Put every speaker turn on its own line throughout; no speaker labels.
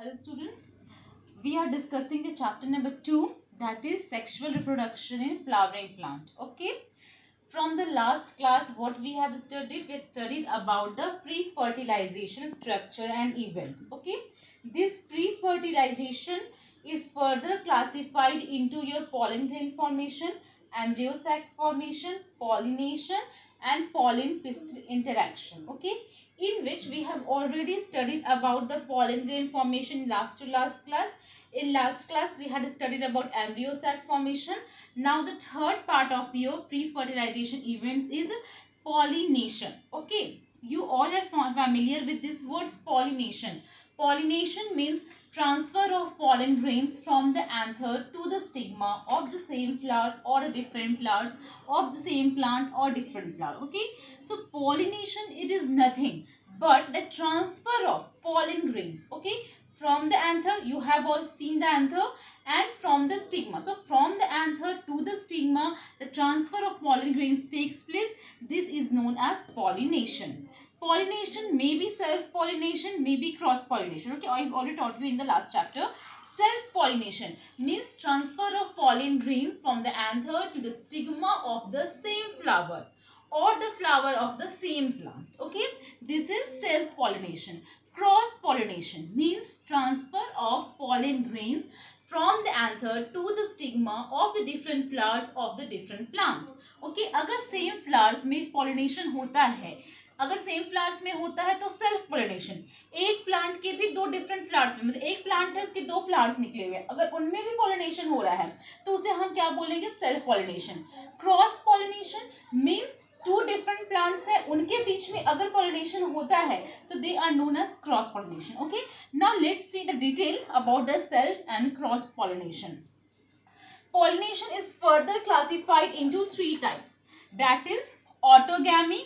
Hello students, we are discussing the chapter number 2, that is sexual reproduction in flowering plant. Okay, from the last class what we have studied about the pre-fertilization structure and events. Okay, this pre-fertilization is further classified into your pollen grain formation, embryo sac formation, pollination and pollen pistil interaction. Okay, in which we have already studied about the pollen grain formation in last class. In last class we had studied about embryo sac formation. Now the third part of your pre-fertilization events is pollination. Okay, you all are familiar with this words pollination. Pollination means transfer of pollen grains from the anther to the stigma of the same flower or the different flowers of the same plant or different flower. Okay, so pollination, it is nothing but the transfer of pollen grains. Okay, from the anther, you have all seen the anther, and from the stigma. So from the anther to the stigma, the transfer of pollen grains takes place. This is known as pollination. Pollination may be self-pollination, may be cross-pollination. Okay, I've already taught you in the last chapter. Self-pollination means transfer of pollen grains from the anther to the stigma of the same flower or the flower of the same plant. Okay, this is self-pollination. Cross-pollination means transfer of pollen grains from the anther to the stigma of the different flowers of the different plant. Okay, अगर same flowers में pollination होता है, अगर same flowers में होता है तो self pollination. एक प्लांट के भी दो डिफरेंट फ्लावर्स में, मतलब एक प्लांट है उसके दो फ्लावर्स निकले हुए, अगर उनमें भी पोलिनेशन हो रहा है तो उसे हम क्या बोलेंगे? Self pollination. Cross pollination means two different plants है, उनके बीच में अगर पोलिनेशन होता है तो they are known as cross pollination. Okay, now let's see the detail about the self and cross pollination. Pollination is further classified into three types, that is autogamy,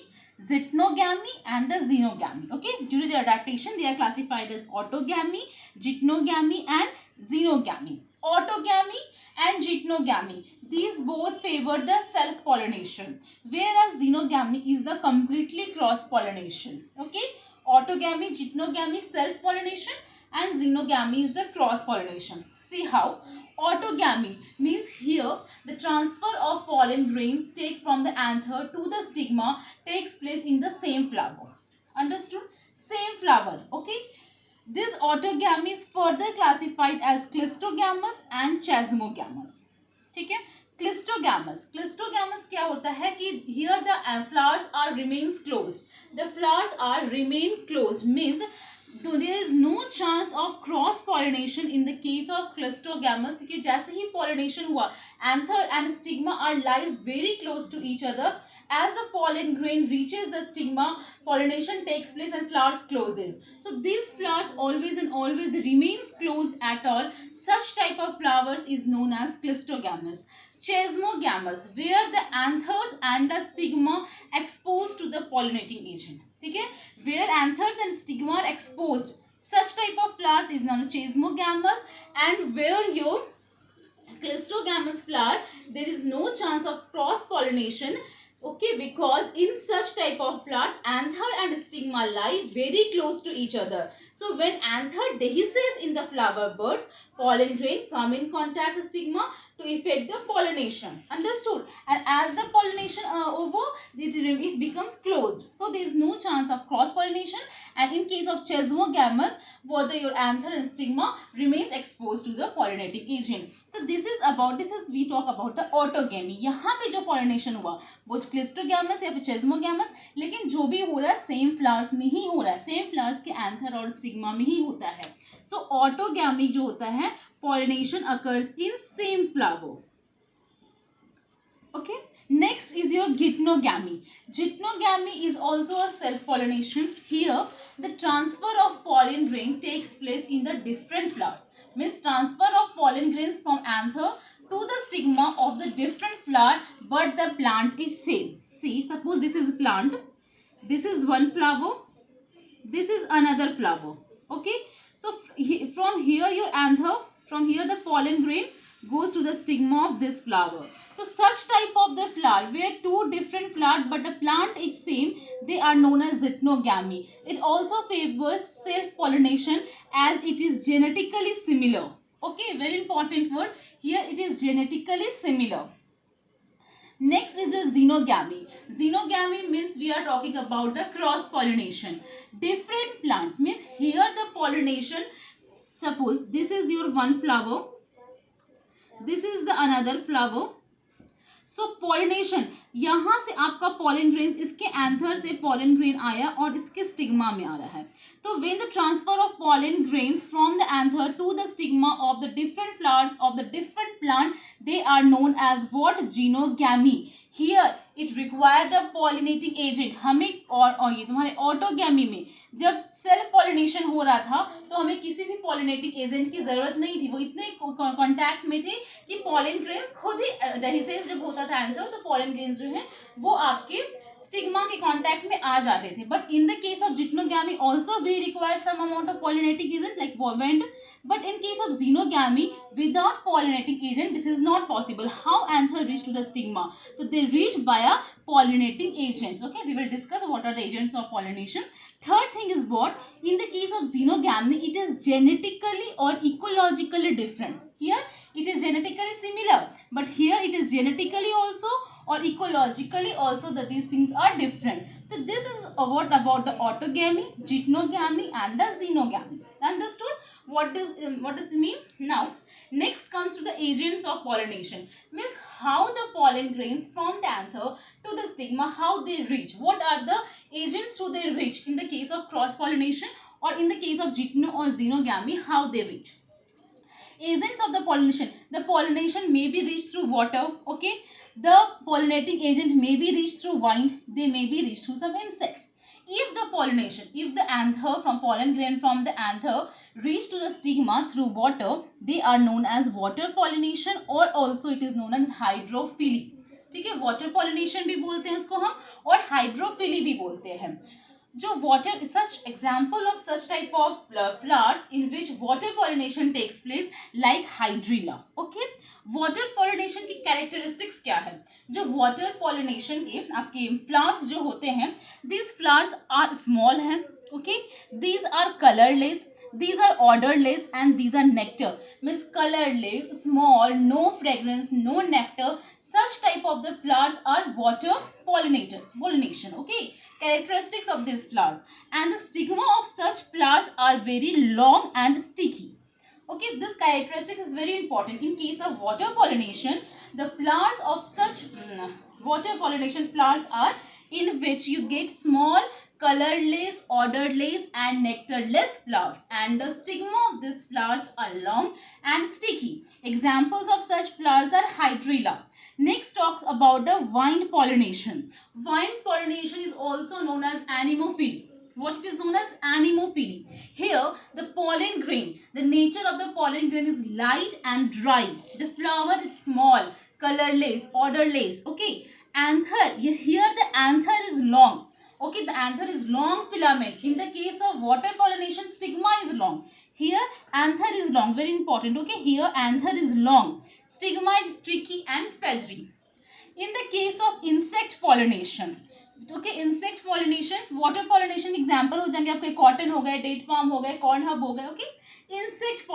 zytogamy and the xenogamy. Okay, due to their adaptation they are classified as autogamy, zytogamy and xenogamy. Autogamy and zytogamy, these both favor the self pollination, whereas xenogamy is the completely cross pollination. Okay, autogamy, zytogamy self pollination and xenogamy is the cross pollination. See how. Autogamy means here the transfer of pollen grains take from the anther to the stigma takes place in the same flower. Understood? Same flower. Okay. This autogamy is further classified as clistogamous and chasmogamous. ठीक है. Clistogamous क्या होता है कि here the flowers are remains closed. The flowers are remain closed means there is no chance of cross pollination in the case of clistogamous, क्योंकि जैसे ही pollination हुआ, anther and stigma are lies very close to each other. As the pollen grain reaches the stigma, pollination takes place and flowers closes. So these flowers always and always remains closed at all. Such type of flowers is known as clistogamous. Chasmogamous, where the anthers and the stigma exposed to the pollinating agent. ठीक है, where anthers and stigma are exposed, such type of flowers is known as chasmogamous. And where your clistogamous flower, there is no chance of cross pollination. Okay, because in such type of flowers anther and stigma lie very close to each other. So when anther dehisces in the flower buds, pollen grain come in contact with stigma to effect the pollination. Understood? And as the pollination over, it becomes closed. So there is no chance of cross pollination. And in case of chasmogamous, whether your anther and stigma remains exposed to the pollinating agent. So this is we talk about the autogamy. यहाँ पे जो pollination हुआ वो clistogamous या फिर chasmogamous, लेकिन जो भी हो रहा है सेम फ्लावर्स में ही हो रहा है, सेम फ्लावर्स के एंथर और स्टिग्मा में ही होता है. सो ऑटोगैमी जो होता है, pollination occurs in same flower. Okay, next is your geitonogamy. Geitonogamy is also a self pollination. Here the transfer of pollen grain takes place in the different flowers, means transfer of pollen grains from anther to the stigma of the different flower, but the plant is same. See, suppose this is a plant, this is one flower, this is another flower. Okay, so from here your anther, from here the pollen grain goes to the stigma of this flower. So such type of the flower where two different flowers but the plant is same, they are known as zythnogamy. It also favors self-pollination as it is genetically similar. Okay, very important word here, it is genetically similar. Next is the xenogamy. Xenogamy means we are talking about the cross pollination. Different plants means here the pollination, suppose this is your one flower, this is the another flower. So pollination, यहाँ से आपका pollen grain इसके anther से pollen grain आया और इसके stigma में आ रहा है. तो when the transfer of pollen grains from the anther to the stigma of the different flowers of the different plant, they are known as what, xenogamy. Here it require the pollinating agent. हमें और ये तुम्हारे autogamy में जब self pollination हो रहा था तो हमें किसी भी पॉलिनेटिंग एजेंट की जरूरत नहीं थी. वो इतने कांटेक्ट में थे कि पॉलन ग्रेन्स खुद ही डेहिसेस जब होता था एंथर तो पॉलन ग्रेन्स जो है वो आपके स्टिग्मा के कांटेक्ट में आ जाते थे. But in the case of zythnogamy also we require some amount of pollinating agent like wind. But in case of xenogamy, without pollinating agent, this is not possible. How anther reach to the stigma? So they reach via pollinating agents. Okay, we will discuss what are the agents of pollination. Third thing is what? In the case of xenogamy, it is genetically or ecologically different. Here it is genetically similar, but here it is genetically also or ecologically also that these things are different. So this is what about the autogamy, zythnogamy and the xenogamy. Understood? What does it mean? Now next comes to the agents of pollination, means how the pollen grains from the anther to the stigma, how they reach, what are the agents to their reach in the case of cross pollination, or in the case of zythno or xenogamy, how they reach. Agents of the pollination may be reached through water. Okay, the pollinating agent may be reached through wind, they may be reached through some insects. If the anther from pollen grain from the anther reach to the stigma through water, they are known as water pollination, or also it is known as hydrophily. ठीक है, water pollination भी बोलते हैं उसको हम, और hydrophily भी बोलते हैं. जो water is such example of such type of flowers in which water pollination takes place, like hydrilla. Okay, water pollination की characteristics क्या है? जो water pollination के आपके flowers जो होते हैं, these flowers are small हैं. Okay, these are colorless, these are odorless and these are nectar. Means colorless, small, no fragrance, no nectar. Such type of the flowers are water pollination. Okay, characteristics of these flowers, and the stigma of such flowers are very long and sticky. Okay, this characteristic is very important. In case of water pollination, the flowers of such water pollination flowers are in which you get small, colorless, odorless and nectarless flowers, and the stigma of these flowers are long and sticky. Examples of such flowers are hydrilla. Next talks about the vine pollination. Vine pollination is also known as anemophily. What it is known as? Anemophily. Here the pollen grain, the nature of the pollen grain is light and dry. The flower is small, colorless, odorless. Okay, anther, here the anther is long. Okay, the anther is long filament. In the case of water pollination, stigma is long. Here anther is long, very important. Okay, here anther is long, stigma is streaky and feathery. In the case of insect pollination, okay, insect pollination, water pollination example हो जाएंगे आपके cotton हो गए, date palm हो गए, corn hub हो गए. Okay, insect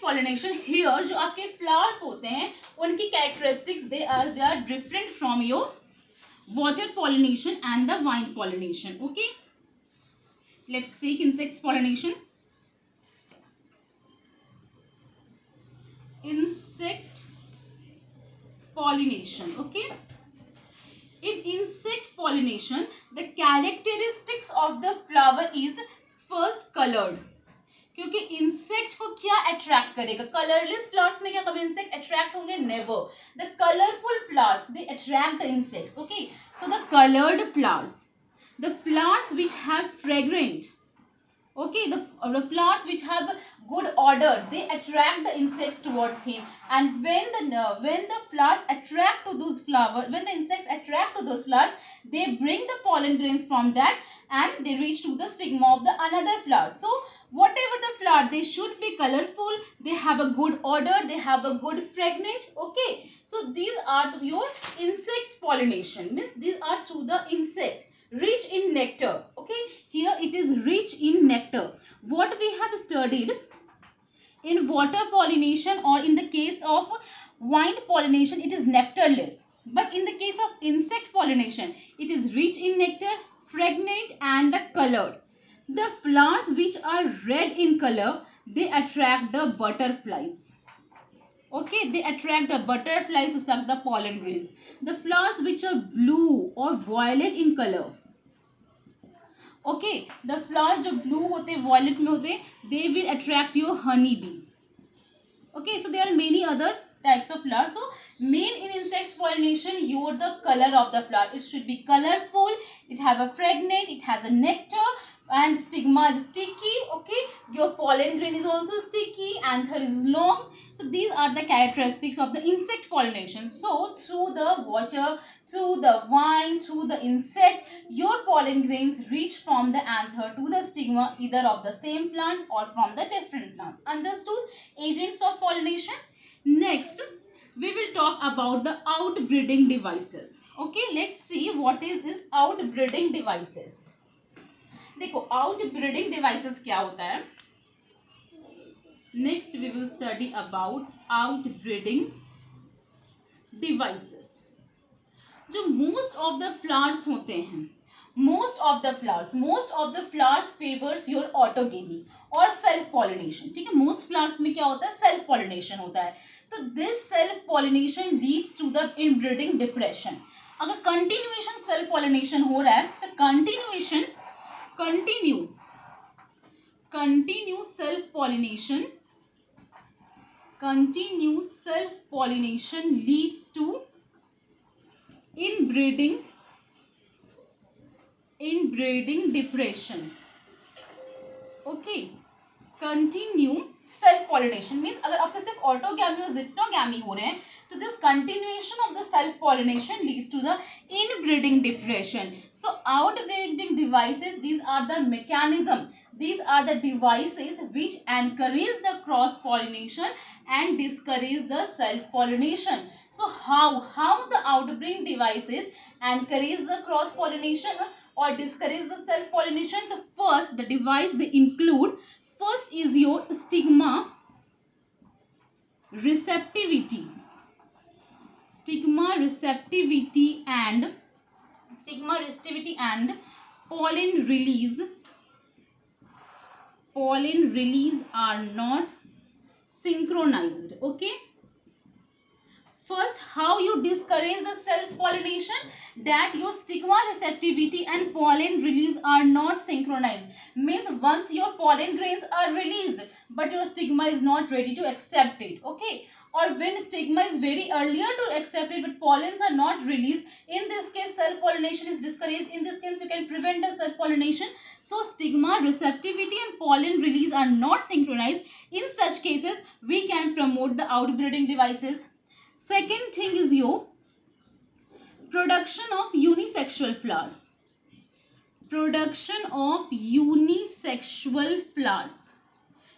pollination here जो आपके फ्लावर्स होते हैं उनकी characteristics they are different from your water pollination and the vine pollination. Okay, let's see insect pollination. Insect pollination. Okay, in insect pollination the characteristics of the flower is first colored. क्योंकि insect को क्या attract करेगा? Colourless flowers में क्या कभी insect attract होंगे? Never. The colourful flowers they attract the insects. Okay, so the coloured flowers, the flowers which have fragrant, Okay, the flowers which have good odor, they attract the insects towards him. And when the flowers attract to those flowers, when the insects attract to those flowers, they bring the pollen grains from that and they reach to the stigma of the another flower. So whatever the flower, they should be colorful, they have a good odor, they have a good fragrance. Okay, so these are your insects pollination, means these are through the insect. Rich in nectar. Okay, here it is rich in nectar. What we have studied in water pollination, or in the case of wind pollination, it is nectarless. But in the case of insect pollination, it is rich in nectar, fragrant and colored. The flowers which are red in color, they attract the butterflies. Okay, they attract the butterflies to suck the pollen grains. The flowers which are blue or violet in color, okay, the flowers जो blue होते violet में होते, they will attract your honey bee. Okay, so there are many other types of flowers. So main in insects pollination, your the color of the flower, it should be colorful, it have a fragrance, it has a nectar, and stigma is sticky. Okay, your pollen grain is also sticky, anther is long. So these are the characteristics of the insect pollination. So through the water, through the vine, through the insect, your pollen grains reach from the anther to the stigma, either of the same plant or from the different plants. Understood? Agents of pollination. Next, we will talk about the outbreeding devices. Okay, let's see what is this outbreeding devices. देखो outbreeding devices क्या होता है. Next we will study about outbreeding devices. जो most of the flowers होते हैं, most of the flowers favors your autogamy और self pollination. ठीक है, most flowers में क्या होता है, self pollination होता है. तो this self pollination leads to the inbreeding depression. अगर continuation self pollination हो रहा है तो continue self pollination leads to inbreeding depression. Okay, continue self pollination means अगर आपके सिर्फ ऑटोगैमी और जिटोगैमी हो रहे हैं तो this continuation of the self pollination leads to the inbreeding depression. So outbreeding devices, these are the mechanism, these are the devices which encourage the cross pollination and discourage the self pollination. So how the outbreeding devices encourage the cross pollination or discourage the self pollination? The first, the device they include, first is your stigma receptivity and pollen release are not synchronized. Okay, first, how you discourage the self pollination? That your stigma receptivity and pollen release are not synchronized. Means once your pollen grains are released but your stigma is not ready to accept it. Okay, or when stigma is very earlier to accept it but pollens are not released, in this case self pollination is discouraged. In this case you can prevent the self pollination. So stigma receptivity and pollen release are not synchronized. In such cases we can promote the outbreeding devices. Second thing is your production of unisexual flowers.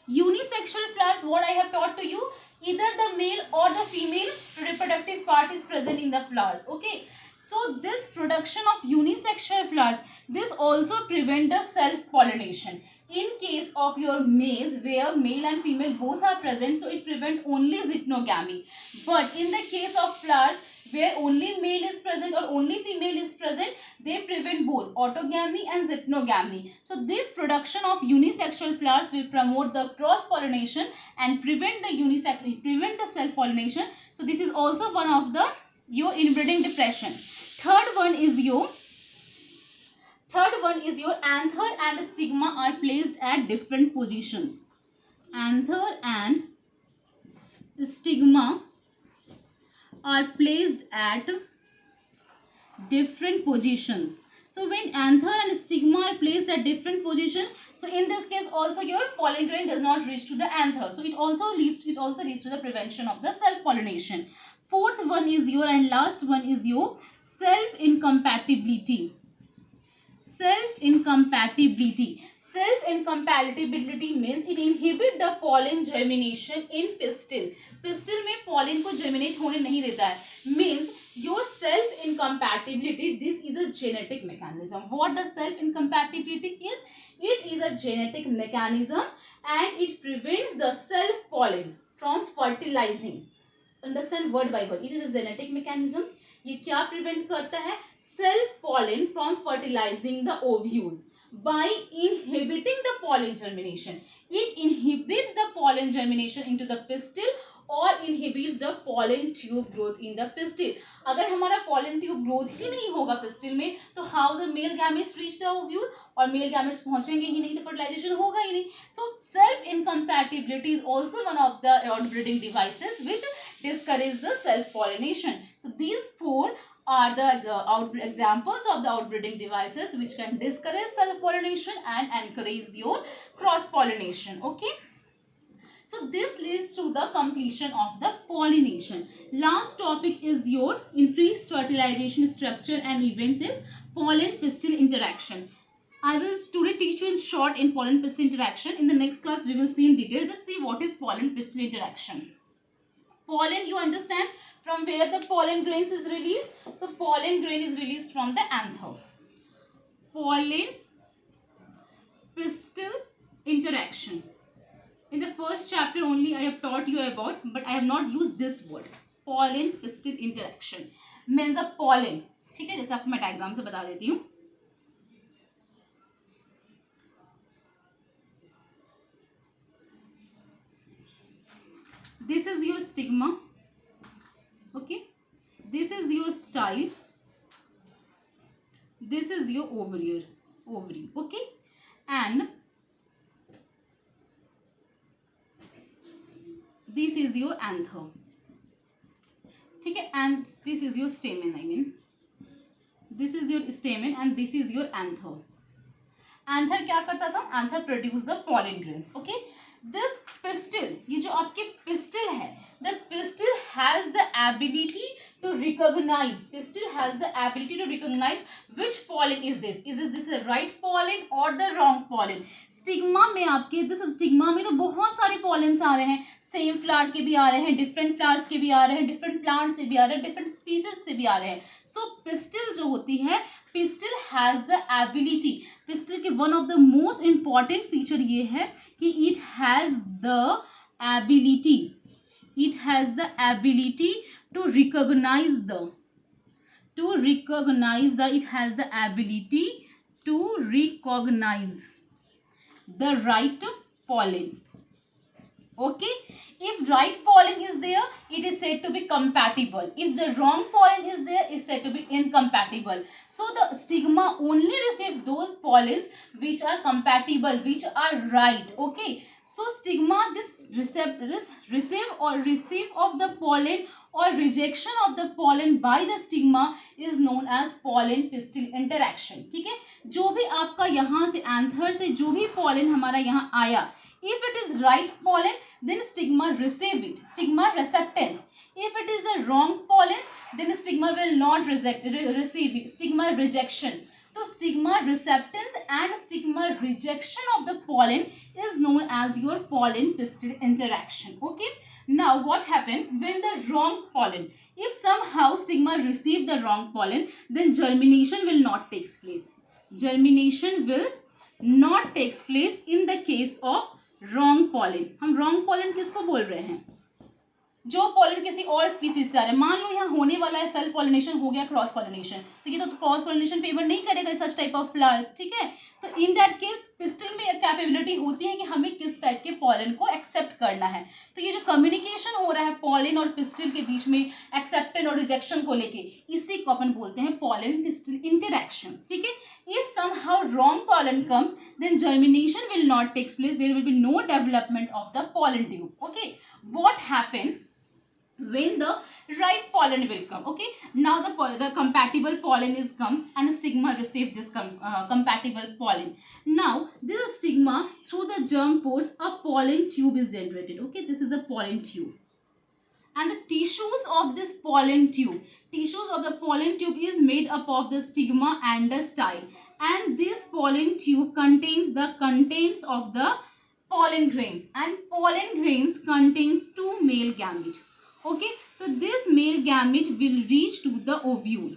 Unisexual flowers, what I have taught to you, either the male or the female reproductive part is present in the flowers. Okay, so this production of unisexual flowers, this also prevent the self pollination. In case of your maize where male and female both are present, so it prevent only zytogamy. But in the case of flowers where only male is present or only female is present, they prevent both autogamy and zytogamy. So this production of unisexual flowers will promote the cross pollination and prevent the self pollination. So this is also one of the your inbreeding depression. Third one is your anther and stigma are placed at different positions. Anther and stigma are placed at different positions. So when anther and stigma are placed at different position, so in this case also your pollen grain does not reach to the anther, so it also leads to the prevention of the self pollination. Fourth one is your, and last one is your self incompatibility. Self-incompatibility. Self-incompatibility means it inhibit the pollen germination in pistil. Pistil में pollen को germinate होने नहीं देता है. Means your self-incompatibility, this is a genetic mechanism. What the self-incompatibility is? It is a genetic mechanism and it prevents the self-pollen from fertilizing. Understand word by word. It is a genetic mechanism. ये क्या prevent करता है? Self pollen from fertilizing the ovules by inhibiting the pollen germination. It inhibits the pollen germination into the pistil or inhibits the pollen tube growth in the pistil. अगर हमारा pollen tube growth ही नहीं होगा pistil में, तो how the male gametes reach the ovule, और male gametes पहुंचेंगे ही नहीं तो fertilization होगा ही नहीं. So self incompatibility is also one of the outbreeding devices which discourage the self pollination. So these four are the examples of the outbreeding devices which can discourage self pollination and encourage your cross pollination. Okay, so this leads to the completion of the pollination. Last topic is your increased fertilization structure and events is pollen pistil interaction. I will today teach you in short in pollen pistil interaction. In the next class we will see in detail. Just see what is pollen pistil interaction. Pollen, you understand from where the pollen grains is released. So pollen grain is released from the anther. Pollen pistil interaction. In the first chapter only I have taught you about, but I have not used this word. Pollen pistil interaction means a pollen. ठीक है, जैसे आपको मैं diagram से बता देती हूँ. This is your stigma. Okay, this is your style, this is your ovary. Okay, and this is your anther. ठीक है, and this is your stamen. I mean this is your stamen and this is your anther. Anther क्या करता था? Anther produce the pollen grains. Okay, this pistil, ये जो आपके pistil है, the pistil has the ability to recognize. Pistil has the ability to recognize which pollen is this. Is this the right pollen or the wrong pollen? Stigma में आपके this stigma में तो बहुत सारे पॉलेंस आ रहे हैं. Same flower के भी आ रहे हैं, डिफरेंट फ्लावर्स के भी आ रहे हैं, डिफरेंट प्लांट से भी आ रहे हैं, डिफरेंट स्पीसीज से भी आ रहे हैं. सो पिस्टिल जो होती है, pistil has the ability. Pistil के one of the most important feature ये है कि it has the ability, it has the ability to recognize the it has the ability to recognize the right pollen. Okay, if right pollen is there, it is said to be compatible. If the wrong pollen is there, it is said to be incompatible. So the stigma only receives those pollens which are compatible, which are right. Okay, so stigma, this receive of the pollen or rejection of the pollen by the stigma is known as pollen pistil interaction. ठीक है, जो भी आपका यहाँ से anther से जो भी pollen हमारा यहाँ आया, if it is right pollen, then stigma receive it, stigma receptance. If it is a wrong pollen, then stigma will not receive it, stigma rejection. So stigma receptance and stigma rejection of the pollen is known as your pollen pistil interaction. Okay, now what happened when the wrong pollen, if somehow stigma receive the wrong pollen, then germination will not take place. Germination will not takes place in the case of wrong pollen. हम wrong pollen किसको बोल रहे हैं? जो pollen किसी और species से आ रहा है. मान लो यहाँ होने वाला है सेल्फ पॉलिनेशन, हो गया क्रॉस पॉलिनेशन, तो ये तो क्रॉस पॉलिनेशन फेवर नहीं करेगा सच टाइप ऑफ फ्लावर्स. ठीक है, तो इन दैट केस पिस्टिल में एक कैपेबिलिटी होती है कि हमें किस टाइप के पॉलन को एक्सेप्ट करना है. तो ये जो कम्युनिकेशन हो रहा है पॉलन और पिस्टिल के बीच में एक्सेप्टेंस और रिजेक्शन को लेके, इसी को अपन बोलते हैं पॉलन पिस्टिल इंटरेक्शन. ठीक है, if somehow wrong pollen comes, then germination will not take place, there will be no development of the pollen tube. Okay, what happened when the right pollen will come. Okay, now the compatible pollen is come and stigma receive this compatible pollen. Now this stigma, through the germ pores, a pollen tube is generated. Okay, this is a pollen tube, and the tissues of the pollen tube is made up of the stigma and the style, and this pollen tube contains the contents of the pollen grains, and pollen grains contains two male gamete. Okay, so this male gamete will reach to the ovule.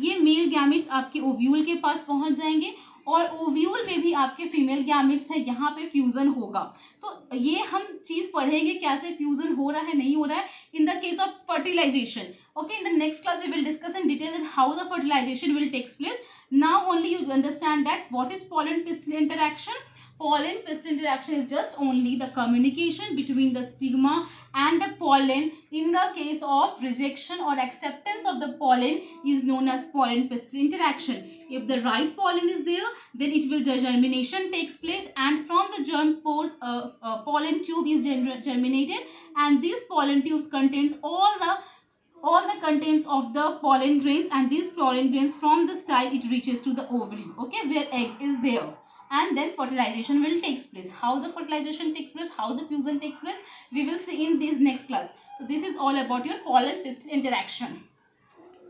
ये male gametes आपके ovule के पास पहुंच जाएंगे, और ovule में भी आपके female gametes है, यहाँ पे फ्यूजन होगा. तो ये हम चीज पढ़ेंगे कैसे फ्यूजन हो रहा है, नहीं हो रहा है, in the case of fertilisation. Okay, in the next class we will discuss in detail how the fertilisation will takes place. Now only you understand that what is pollen pistil interaction. Pollen pistil interaction is just only the communication between the stigma and the pollen. In the case of rejection or acceptance of the pollen is known as pollen pistil interaction. If the right pollen is there, then it will germination takes place, and from the germ pores pollen tube is germinated, and these pollen tubes contains all the contents of the pollen grains, and these pollen grains from the style it reaches to the ovary. Okay, where egg is there, and then fertilization will takes place. How the fertilization takes place, how the fusion takes place, we will see in this next class. So this is all about your pollen pistil interaction.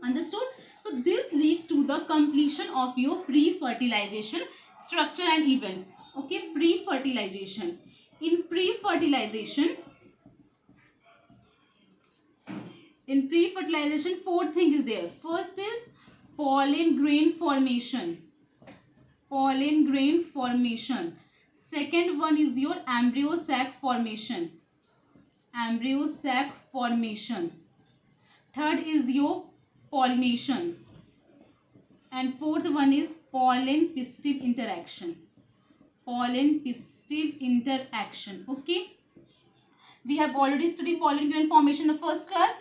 Understood? So this leads to the completion of your pre-fertilization structure and events. Okay, pre-fertilization. In pre-fertilization, four things is there. First is pollen grain formation. Pollen grain formation. Second one is your embryo sac formation. Embryo sac formation. Third is your pollination, and fourth one is pollen pistil interaction. Pollen pistil interaction. Okay, we have already studied pollen grain formation in the first class,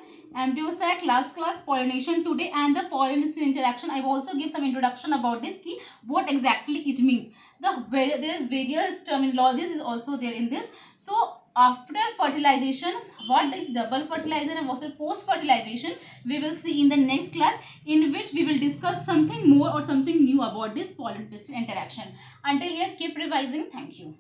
embryo sac last class, pollination today, and the pollen pistil interaction. I will also give some introduction about this, ki what exactly it means. There is various terminologies is also there in this. So after fertilization, what is double fertilization and what is post fertilization, we will see in the next class, in which we will discuss something more or something new about this pollen pistil interaction. Until here, keep revising. Thank you.